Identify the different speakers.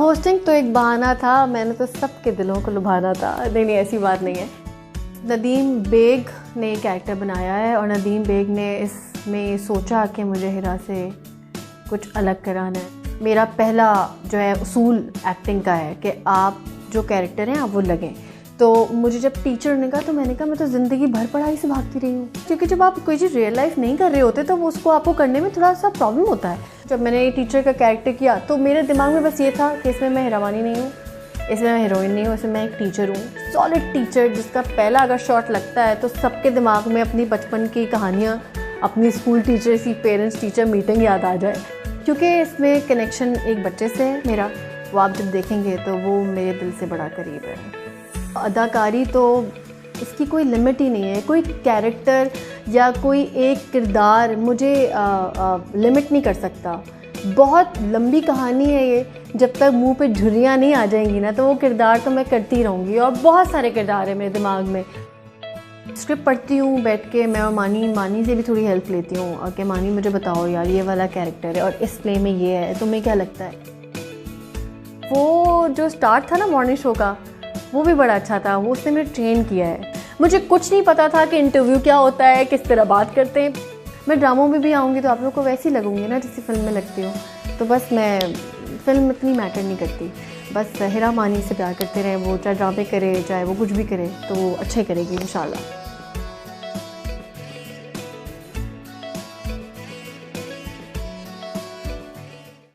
Speaker 1: Hosting तो एक बहाना था, मैंने तो सबके दिलों को लुभाना था। नहीं, ऐसी बात नहीं है। नदीम बेग ने कैरेक्टर बनाया है और नदीम बेग ने इसमें सोचा कि मुझे हिरा से कुछ अलग कराना है। मेरा पहला जो है उसूल एक्टिंग का है कि आप जो कैरेक्टर हैं आप वो लगें। तो मुझे जब टीचर ने कहा तो मैंने कहा मैं तो ज़िंदगी भर पढ़ाई से भागती रही हूँ, क्योंकि जब आप कोई चीज़ रियल लाइफ नहीं कर रहे होते तो उसको आपको करने में थोड़ा सा प्रॉब्लम होता है। जब मैंने ये टीचर का कैरेक्टर किया तो मेरे दिमाग में बस ये था कि इसमें मैं हीरावानी नहीं हूँ, इसमें मैं हीरोइन नहीं हूँ, इसमें मैं एक टीचर हूँ, सॉलिड टीचर जिसका पहला अगर शॉट लगता है तो सबके दिमाग में अपनी बचपन की कहानियाँ, अपनी स्कूल टीचर की पेरेंट्स टीचर मीटिंग याद आ जाए। क्योंकि इसमें कनेक्शन एक बच्चे से है मेरा, वो आप जब देखेंगे तो वो मेरे दिल से बड़ा करीब है। अदाकारी तो इसकी कोई लिमिट ही नहीं है, कोई कैरेक्टर या कोई एक किरदार मुझे लिमिट नहीं कर सकता। बहुत लंबी कहानी है ये, जब तक मुंह पे झुर्रियाँ नहीं आ जाएंगी ना तो वो किरदार तो मैं करती रहूँगी। और बहुत सारे किरदार है मेरे दिमाग में। स्क्रिप्ट पढ़ती हूँ बैठ के मैं, और मानी से भी थोड़ी हेल्प लेती हूँ और कि मानी मुझे बताओ यार ये वाला कैरेक्टर है और इस प्ले में ये है, तुम्हें क्या लगता है। वो जो स्टार्ट था ना मॉर्निंग शो का, वो भी बड़ा अच्छा था। वो उसने मुझे ट्रेन किया है। मुझे कुछ नहीं पता था कि इंटरव्यू क्या होता है, किस तरह बात करते हैं। मैं ड्रामों में भी आऊँगी तो आप लोग को वैसे ही लगूंगी ना जैसे फिल्म में लगती हूँ। तो बस मैं फिल्म इतनी मैटर नहीं करती, बस हिरा मानी से प्यार करते रहे, वो चाहे ड्रामे करे चाहे वो कुछ भी करे तो अच्छे करेगी इंशाल्लाह।